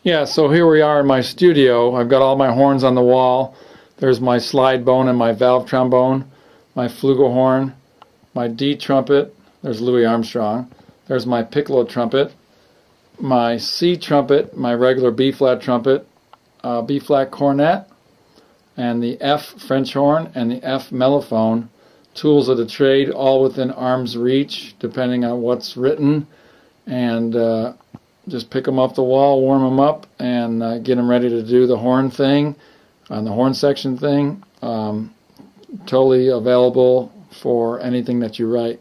Yeah, so here we are in my studio. I've got all my horns on the wall. There's my slide bone and my valve trombone, my flugelhorn, my D trumpet. There's Louis Armstrong. There's my piccolo trumpet, my C trumpet, my regular B flat trumpet, B flat cornet, and the F French horn and the F mellophone. Tools of the trade, all within arm's reach, depending on what's written, and just pick them off the wall, warm them up, and get them ready to do the horn thing, on the horn section thing. Totally available for anything that you write.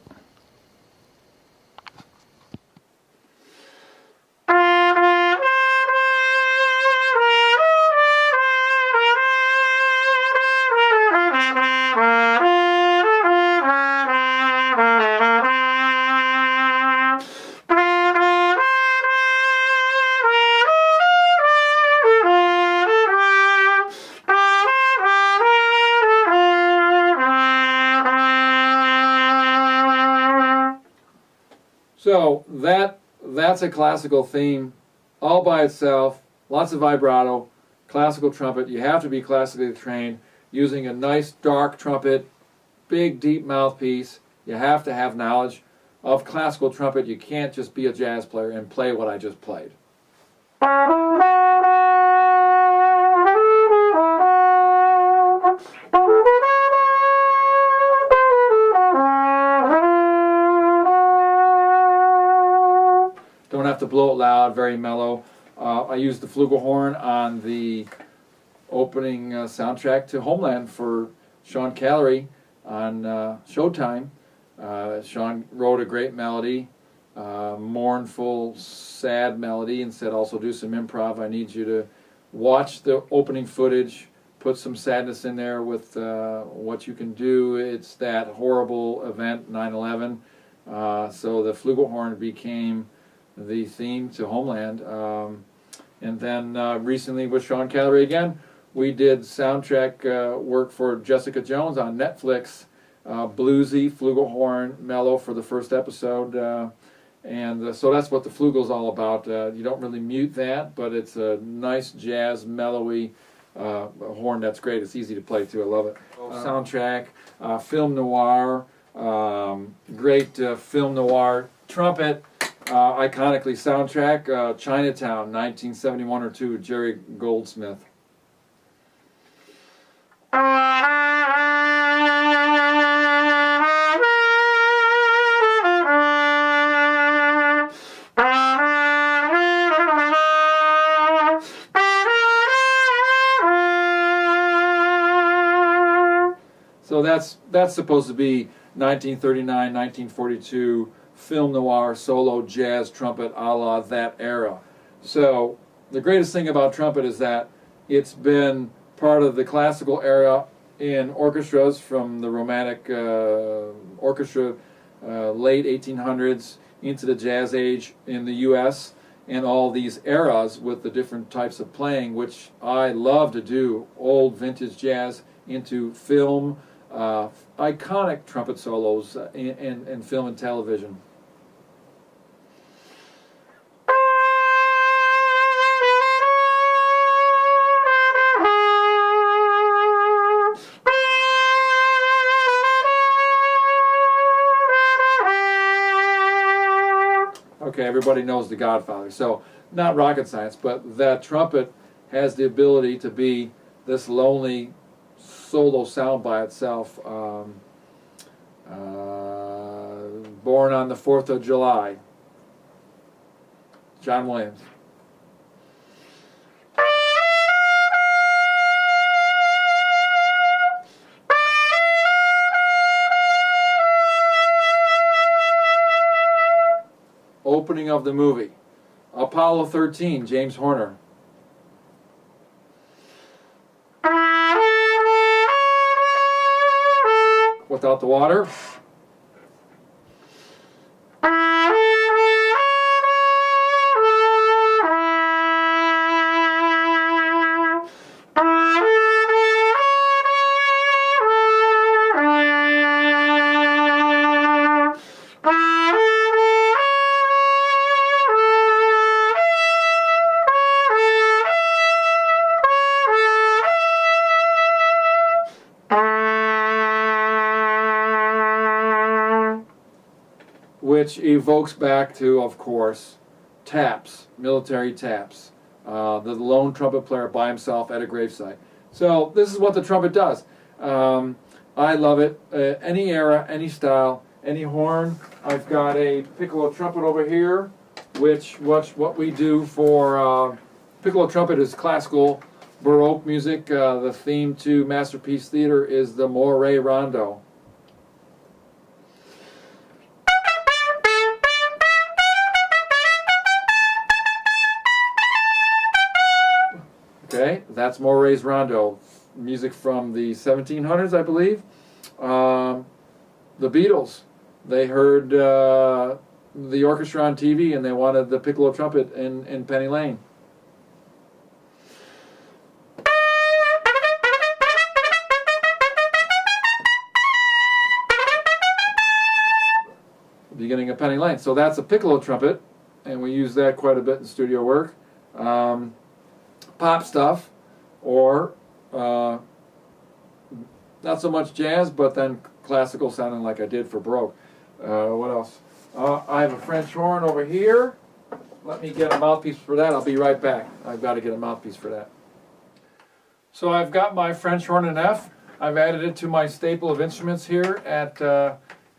So that's a classical theme all by itself, lots of vibrato, classical trumpet. You have to be classically trained, using a nice dark trumpet, big deep mouthpiece. You have to have knowledge of classical trumpet. You can't just be a jazz player and play what I just played. Don't have to blow it loud, very mellow. I used the flugelhorn on the opening soundtrack to Homeland for Sean Callery on Showtime. Sean wrote a great melody, mournful, sad melody, and said also do some improv. I need you to watch the opening footage, put some sadness in there with what you can do. It's that horrible event, 9/11. So the flugelhorn became the theme to Homeland. And then recently with Sean Callery again, we did soundtrack work for Jessica Jones on Netflix. Bluesy, flugelhorn, mellow for the first episode. So that's what the flugel's all about. You don't really mute that, but it's a nice jazz, mellowy horn that's great. It's easy to play too. I love it. Soundtrack, film noir, great film noir trumpet. Iconically soundtrack, Chinatown, 1971 or 2, Jerry Goldsmith. So that's supposed to be 1939, 1942 film noir solo jazz trumpet a la that era. So the greatest thing about trumpet is that it's been part of the classical era in orchestras, from the romantic orchestra late 1800s into the jazz age in the US, and all these eras with the different types of playing, which I love to do, old vintage jazz into film, iconic trumpet solos in film and television. Okay, everybody knows The Godfather, so not rocket science, but that trumpet has the ability to be this lonely solo sound by itself. Born on the 4th of July, John Williams. Opening of the movie, Apollo 13, James Horner. Without the water. which evokes back to, of course, taps, military taps. The lone trumpet player by himself at a gravesite. So this is what the trumpet does. I love it. Any era, any style, any horn. I've got a piccolo trumpet over here, which what we do for piccolo trumpet is classical Baroque music. The theme to Masterpiece Theater is the Moire Rondo. Okay, that's Maury's Rondo, music from the 1700s, I believe. The Beatles, they heard the orchestra on TV and they wanted the piccolo trumpet in Penny Lane. Beginning of Penny Lane. So that's a piccolo trumpet, and we use that quite a bit in studio work. Pop stuff, or not so much jazz, but then classical sounding like I did for Baroque. What else? I have a French horn over here. Let me get a mouthpiece for that. I'll be right back. I've got to get a mouthpiece for that. So I've got my French horn in F. I've added it to my staple of instruments here at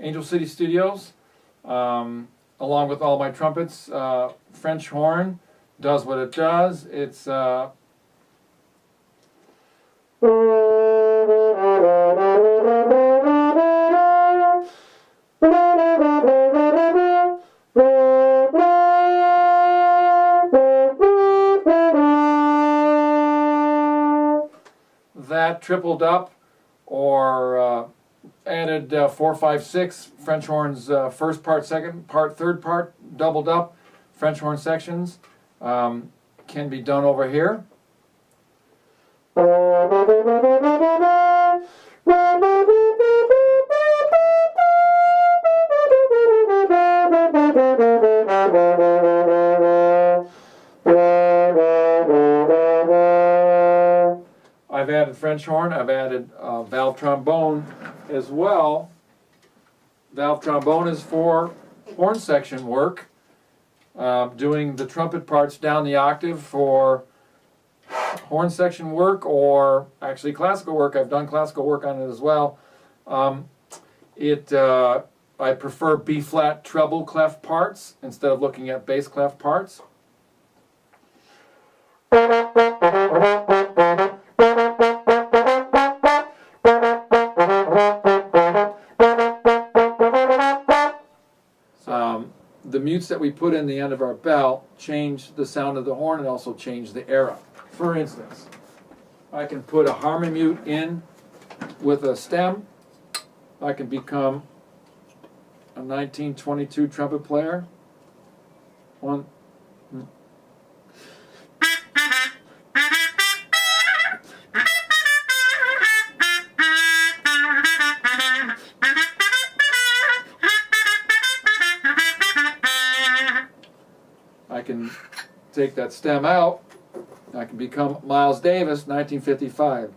Angel City Studios, along with all my trumpets. French horn does what it does. It's that tripled up, or added 4, 5, 6 French horns, first part, second part, third part, doubled up French horn sections. Can be done over here. I've added French horn, I've added valve trombone as well. Valve trombone is for horn section work. Doing the trumpet parts down the octave for horn section work, or actually classical work. I've done classical work on it as well. I prefer B-flat treble clef parts instead of looking at bass clef parts. The mutes that we put in the end of our bell change the sound of the horn and also change the era. For instance, I can put a harmony mute in with a stem. I can become a 1922 trumpet player. One. I can take that stem out. I can become Miles Davis, 1955.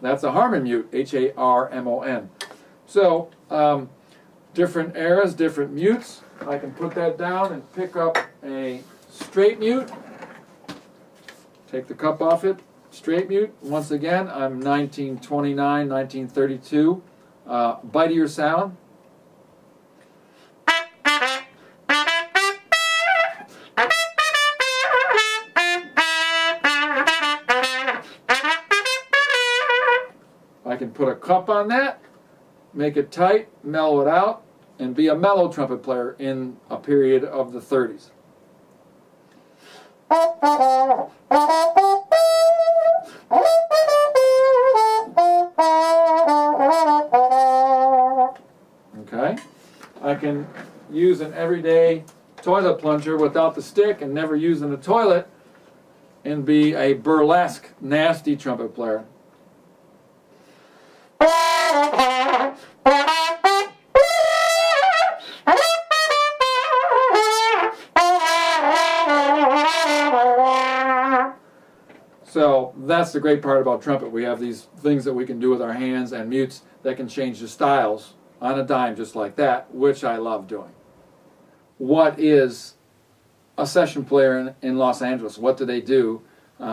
That's a harmon mute, H-A-R-M-O-N. So, different eras, different mutes. I can put that down and pick up a straight mute. Take the cup off it, straight mute. Once again, I'm 1929, 1932. Bitier sound. I can put a cup on that, make it tight, mellow it out, and be a mellow trumpet player in a period of the 30s. Okay, I can use an everyday toilet plunger without the stick and never use in the toilet and be a burlesque, nasty trumpet player. that's the great part about trumpet. We have these things that we can do with our hands and mutes that can change the styles on a dime just like that, which I love doing. What is a session player in Los Angeles? What do they do?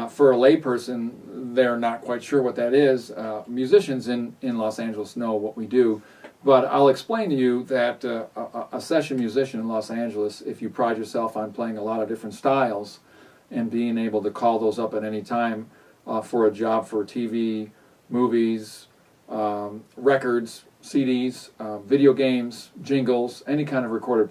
For a layperson, they're not quite sure what that is. Musicians in Los Angeles know what we do. But I'll explain to you that a session musician in Los Angeles, if you pride yourself on playing a lot of different styles and being able to call those up at any time for a job for TV, movies, records, CDs, video games, jingles, any kind of recorded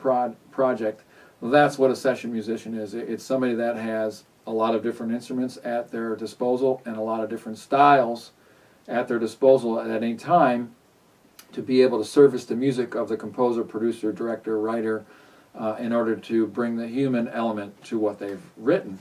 project, that's what a session musician is. It's somebody that has a lot of different instruments at their disposal and a lot of different styles at their disposal at any time to be able to service the music of the composer, producer, director, writer in order to bring the human element to what they've written.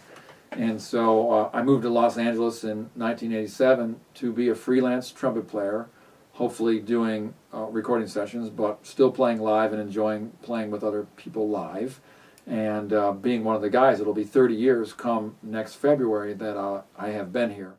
And so I moved to Los Angeles in 1987 to be a freelance trumpet player, hopefully doing recording sessions, but still playing live and enjoying playing with other people live. And being one of the guys, it'll be 30 years come next February that I have been here.